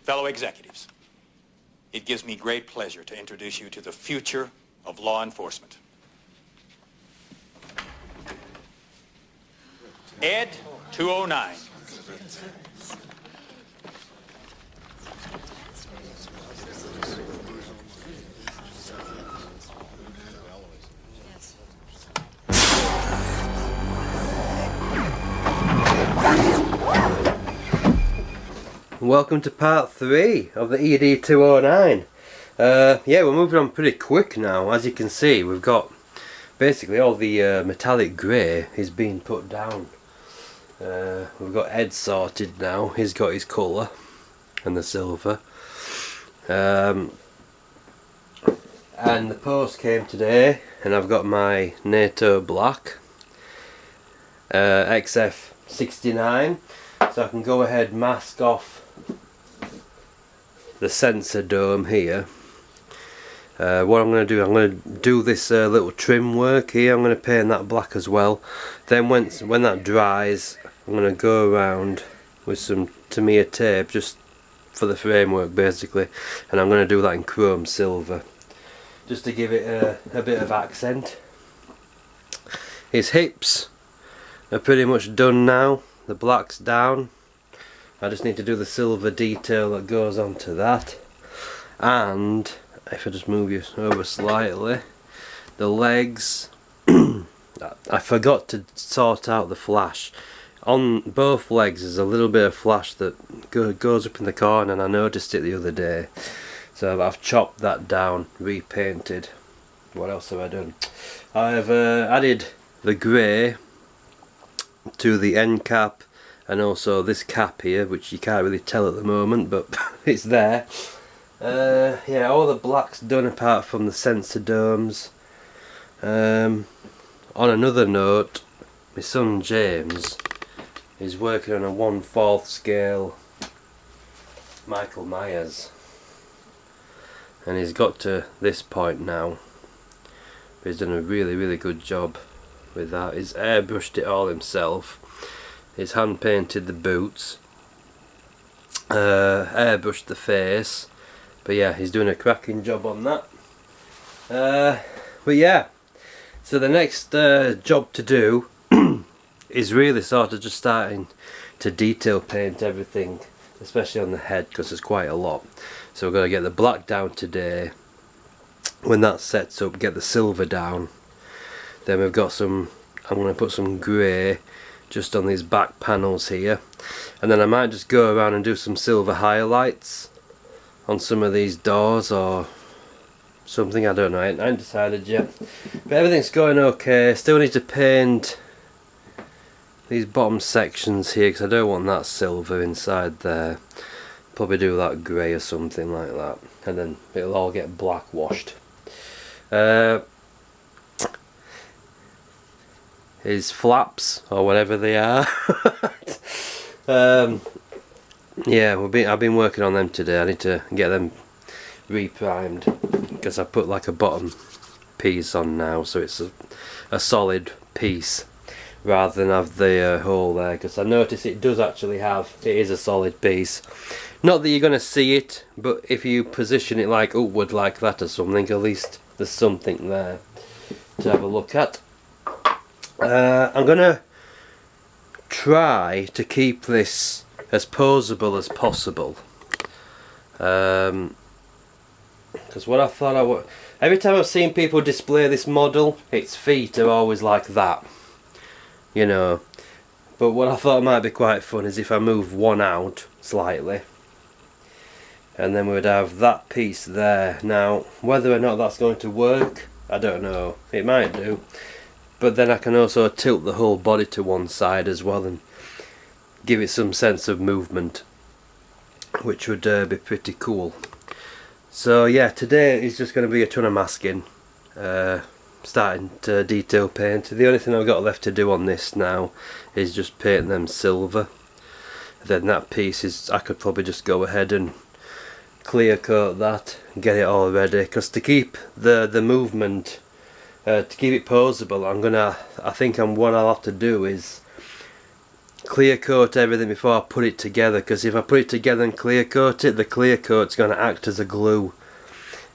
Fellow executives, it gives me great pleasure to introduce you to the future of law enforcement. Ed 209. Welcome to part 3 of the ED 209. Yeah, we're moving on pretty quick now. As you can see, we've got basically all the metallic grey is being put down. We've got Ed sorted now. He's got his colour and the silver. And the post came today, and I've got my NATO black XF69, so I can go ahead mask off the sensor dome here. What I'm going to do, this little trim work here. I'm going to paint that black as well. Then when that dries, I'm going to go around with some Tamiya tape just for the framework basically, and I'm going to do that in chrome silver just to give it a bit of accent. His hips are pretty much done now. The black's down. I just need to do the silver detail that goes onto that. And if I just move you over slightly, the legs, I forgot to sort out the flash. On both legs there's a little bit of flash that goes up in the corner, and I noticed it the other day. So I've chopped that down, repainted. What else have I done? I've added the grey to the end cap, and also this cap here, which you can't really tell at the moment, but it's there. Yeah, all the black's done apart from the sensor domes. On another note, my son James is working on a 1/4 scale Michael Myers, and he's got to this point now. He's done a really good job with that. He's airbrushed it all himself. He's hand painted the boots, airbrushed the face, but yeah, he's doing a cracking job on that. But yeah, so the next job to do is really sort of just starting to detail paint everything, especially on the head, because there's quite a lot. So we're going to get the black down today. When that sets up, get the silver down. Then we've got some, I'm going to put some grey just on these back panels here, and then I might just go around and do some silver highlights on some of these doors or something. I don't know, I ain't decided yet, but everything's going okay. Still need to paint these bottom sections here because I don't want that silver inside there. Probably do that grey or something like that, and then it'll all get black washed. His flaps, or whatever they are. Yeah, I've been working on them today. I need to get them reprimed because I put like a bottom piece on now, so it's a solid piece rather than have the hole there, because I notice it does actually have, it is a solid piece. Not that you're going to see it, but if you position it like upward like that or something, at least there's something there to have a look at. I'm going to try to keep this as posable as possible, because what I thought I would, every time I've seen people display this model, its feet are always like that, you know. But what I thought might be quite fun is if I move one out slightly, and then we'd have that piece there. Now whether or not that's going to work, I don't know. It might do. But then I can also tilt the whole body to one side as well and give it some sense of movement, which would be pretty cool. So yeah, today is just going to be a ton of masking, starting to detail paint. The only thing I've got left to do on this now is just paint them silver. Then that piece is, I could probably just go ahead and clear coat that and get it all ready, because to keep the movement, to keep it posable, what I'll have to do is clear coat everything before I put it together, because if I put it together and clear coat it, the clear coat's going to act as a glue,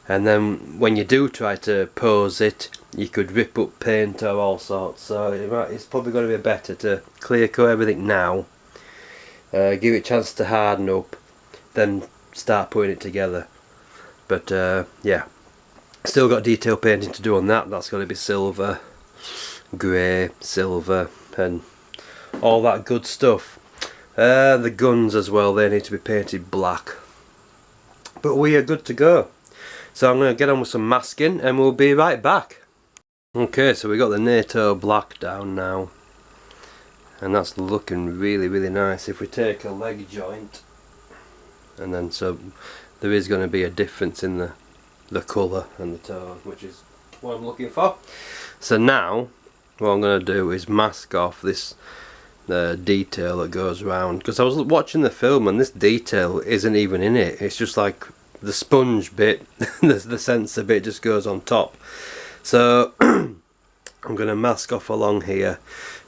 and then when you do try to pose it, you could rip up paint or all sorts. So it's probably going to be better to clear coat everything now, give it a chance to harden up, then start putting it together. But yeah, still got detail painting to do on that. That's going to be silver, grey, silver, and all that good stuff. The guns as well, they need to be painted black. But we are good to go. So I'm going to get on with some masking and we'll be right back. Okay, so we got the NATO black down now, and that's looking really, really nice. If we take a leg joint, and then so there is going to be a difference in the colour and the tone, which is what I'm looking for. So now what I'm going to do is mask off this detail that goes around, because I was watching the film and this detail isn't even in it. It's just like the sponge bit, the sensor bit just goes on top. So I'm going to mask off along here,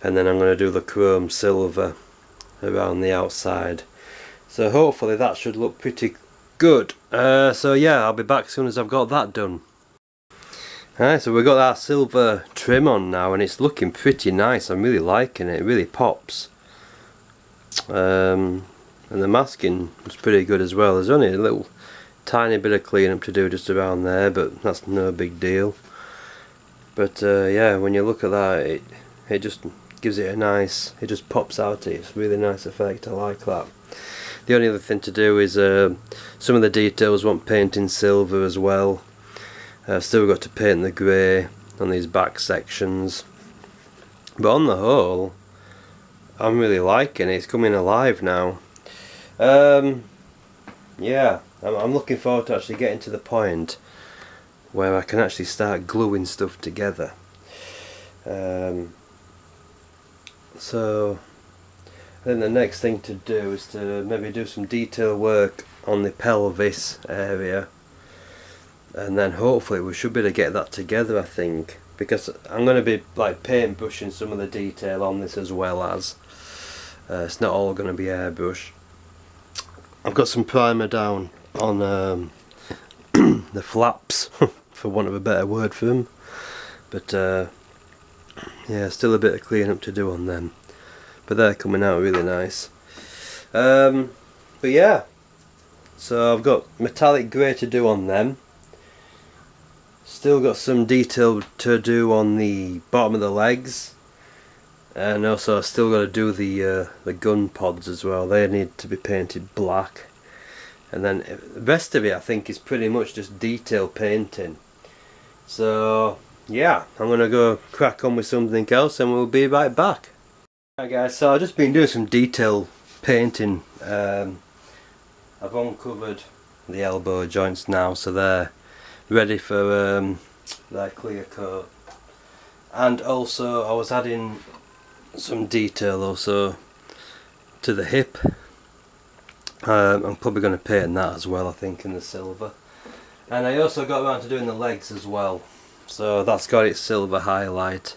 and then I'm going to do the chrome silver around the outside. So hopefully that should look pretty good. So yeah, I'll be back as soon as I've got that done. Alright, so we've got our silver trim on now, and it's looking pretty nice. I'm really liking it. It really pops. And the masking was pretty good as well. There's only a little tiny bit of cleanup to do just around there, but that's no big deal. But yeah, when you look at that, it just gives it a nice, it just pops out. It's a really nice effect. I like that. The only other thing to do is some of the details want painting silver as well. Still got to paint the grey on these back sections, but on the whole I'm really liking it. It's coming alive now. Yeah, I'm looking forward to actually getting to the point where I can actually start gluing stuff together. So then the next thing to do is to maybe do some detail work on the pelvis area, and then hopefully we should be able to get that together, I think, because I'm going to be like paint brushing some of the detail on this, as well as it's not all going to be airbrush. I've got some primer down on the flaps for want of a better word for them, but yeah, still a bit of cleaning up to do on them, but they're coming out really nice. But yeah, so I've got metallic grey to do on them. Still got some detail to do on the bottom of the legs, and also I've still got to do the gun pods as well. They need to be painted black, and then the rest of it I think is pretty much just detail painting. So yeah, I'm gonna go crack on with something else and we'll be right back. Right guys, so I've just been doing some detail painting. I've uncovered the elbow joints now, so they're ready for their clear coat, and also I was adding some detail also to the hip. I'm probably going to paint that as well, I think, in the silver. And I also got around to doing the legs as well, so that's got its silver highlight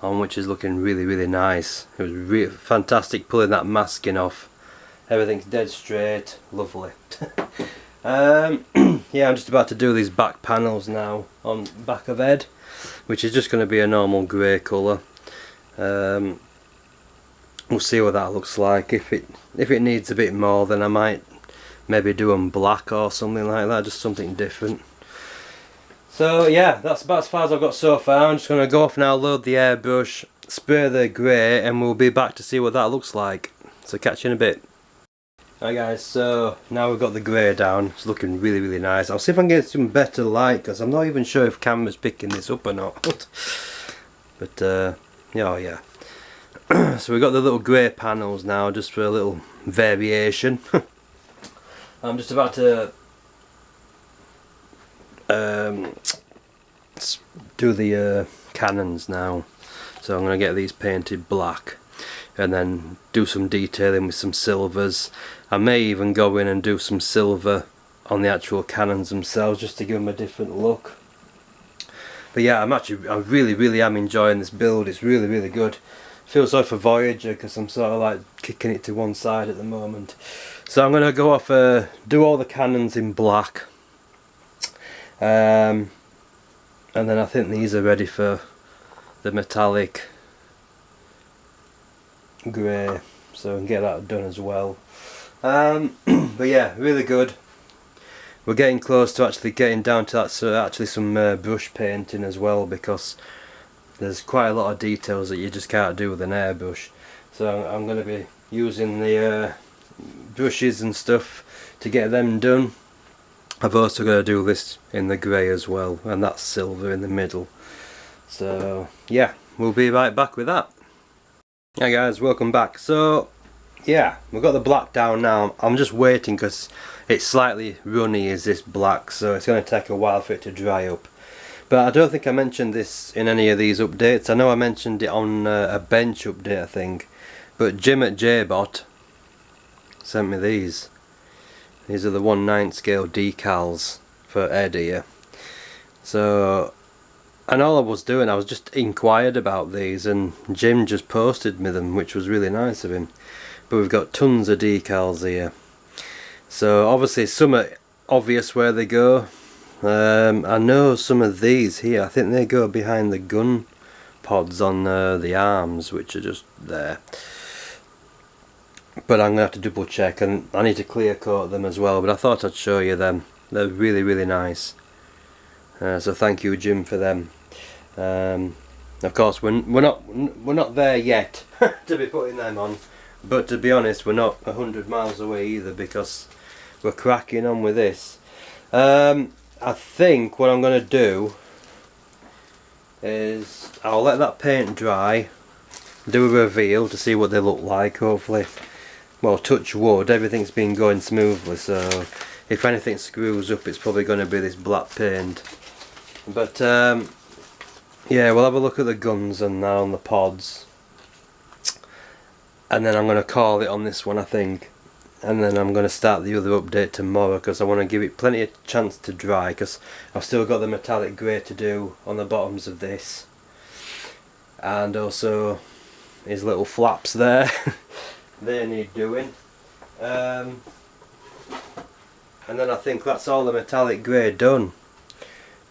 on, which is looking really, really nice. It was really fantastic pulling that masking off. Everything's dead straight, lovely. Yeah, I'm just about to do these back panels now on back of head, which is just going to be a normal grey colour. We'll see what that looks like. If it needs a bit more, then I might maybe do them black or something like that, just something different. So yeah, that's about as far as I've got so far. I'm just going to go off now, load the airbrush, spray the grey, and we'll be back to see what that looks like. So catch you in a bit. Right guys, so now we've got the grey down. It's looking really, really nice. I'll see if I can get some better light, because I'm not even sure if camera's picking this up or not. But yeah, oh yeah. So we've got the little grey panels now, just for a little variation. I'm just about to do the cannons now. So I'm going to get these painted black, and then do some detailing with some silvers. I may even go in and do some silver on the actual cannons themselves, just to give them a different look. But yeah, I really am enjoying this build. It's really, really good. feel sorry for Voyager because I'm sort of like kicking it to one side at the moment. So I'm going to go off, do all the cannons in black. And then I think these are ready for the metallic grey, so I can get that done as well. But yeah, really good. We're getting close to actually getting down to that, so actually some brush painting as well, because there's quite a lot of details that you just can't do with an airbrush. So I'm going to be using the brushes and stuff to get them done. I've also got to do this in the grey as well, and that's silver in the middle. So yeah, we'll be right back with that. Hi guys, welcome back. So yeah, we've got the black down now. I'm just waiting because it's slightly runny is this black, so it's going to take a while for it to dry up. But I don't think I mentioned this in any of these updates. I know I mentioned it on a bench update, I think. But Jim at JBot sent me these. These are the 1/9 scale decals for Ed here. So, and all I was doing, I was just inquired about these, and Jim just posted me them, which was really nice of him. But we've got tons of decals here. So obviously some are obvious where they go. I know some of these here, I think they go behind the gun pods on the arms, which are just there. But I'm going to have to double check, and I need to clear coat them as well, but I thought I'd show you them. They're really, really nice. So thank you, Jim, for them. Of course, we're not there yet to be putting them on, but to be honest, we're not 100 miles away either, because we're cracking on with this. I think what I'm going to do is I'll let that paint dry, do a reveal to see what they look like. Hopefully, well, touch wood, everything's been going smoothly, so if anything screws up, it's probably going to be this black paint. But yeah, we'll have a look at the guns and now on the pods, and then I'm going to call it on this one, I think. And then I'm going to start the other update tomorrow, because I want to give it plenty of chance to dry, because I've still got the metallic grey to do on the bottoms of this, and also his little flaps there. They need doing. And then I think that's all the metallic grey done.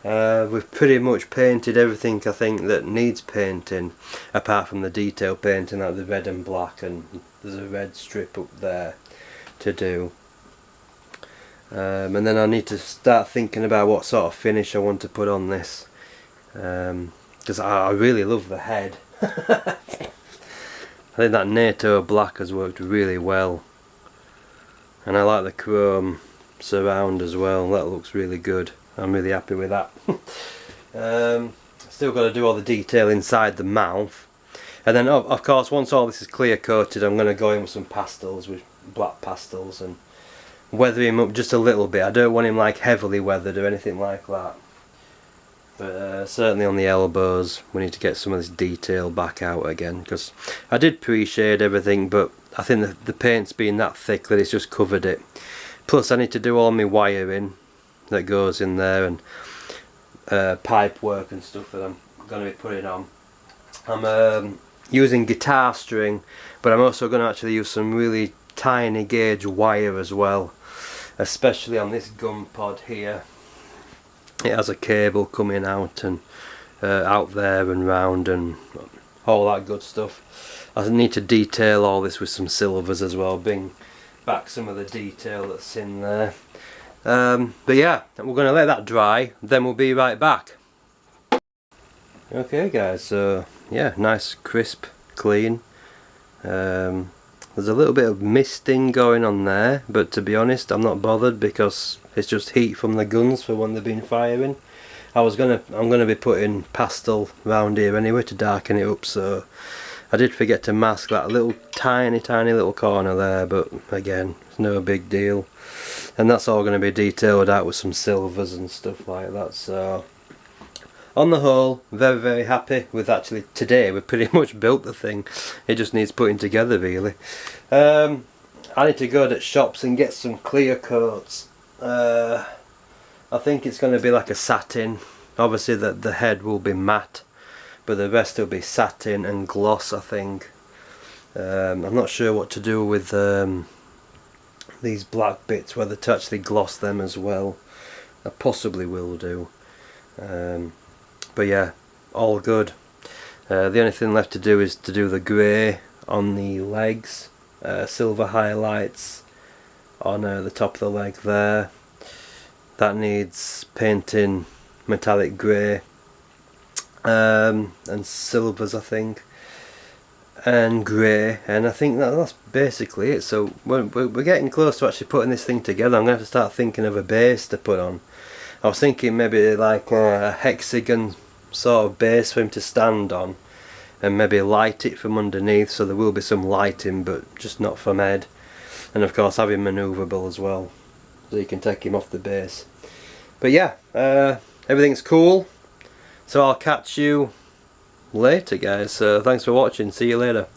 We've pretty much painted everything I think that needs painting, apart from the detail painting, like the red and black, and there's a red strip up there to do. And then I need to start thinking about what sort of finish I want to put on this, because I really love the head. I think that NATO black has worked really well, and I like the chrome surround as well. That looks really good. I'm really happy with that. Still got to do all the detail inside the mouth, and then of course once all this is clear coated, I'm going to go in with some pastels, with black pastels, and weather him up just a little bit. I don't want him like heavily weathered or anything like that, but certainly on the elbows we need to get some of this detail back out again, because I did pre-shade everything, but I think the paint's been that thick that it's just covered it. Plus I need to do all my wiring that goes in there, and pipe work and stuff that I'm going to be putting on. I'm using guitar string, but I'm also going to actually use some really tiny gauge wire as well, especially on this gun pod here. It has a cable coming out and out there and round and all that good stuff. I need to detail all this with some silvers as well, bring back some of the detail that's in there. But yeah, we're going to let that dry, then we'll be right back. Okay guys, so yeah, nice, crisp, clean. There's a little bit of misting going on there, but to be honest, I'm not bothered, because it's just heat from the guns for when they've been firing. I'm gonna be putting pastel round here anyway to darken it up, so I did forget to mask that little tiny little corner there, but again, it's no big deal. And that's all going to be detailed out with some silvers and stuff like that. So on the whole, very happy with actually today. We've pretty much built the thing. It just needs putting together really. I need to go to shops and get some clear coats. I think it's going to be like a satin. Obviously the head will be matte, but the rest will be satin and gloss, I think. I'm not sure what to do with these black bits, whether to actually gloss them as well. I possibly will do. But yeah, all good. The only thing left to do is to do the grey on the legs, silver highlights on the top of the leg there. That needs painting metallic grey and silvers, I think, and grey, and I think that's basically it. So we're getting close to actually putting this thing together. I'm going to have to start thinking of a base to put on. I was thinking maybe like a hexagon sort of base for him to stand on, and maybe light it from underneath, so there will be some lighting, but just not from head. And of course have him manoeuvrable as well, so you can take him off the base. But yeah, everything's cool, so I'll catch you later, guys. So thanks for watching, see you later.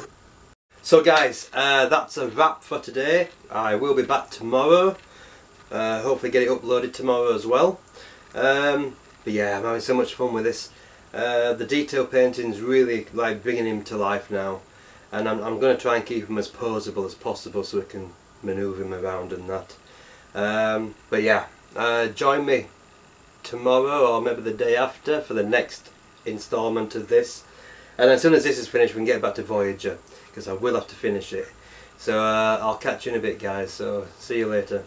So guys, that's a wrap for today. I will be back tomorrow, hopefully get it uploaded tomorrow as well. But yeah, I'm having so much fun with this. The detail painting's really like bringing him to life now, and I'm going to try and keep him as posable as possible so we can manoeuvre him around and that. But yeah, join me tomorrow or maybe the day after for the next instalment of this, and as soon as this is finished we can get back to Voyager, because I will have to finish it. So I'll catch you in a bit, guys, so see you later.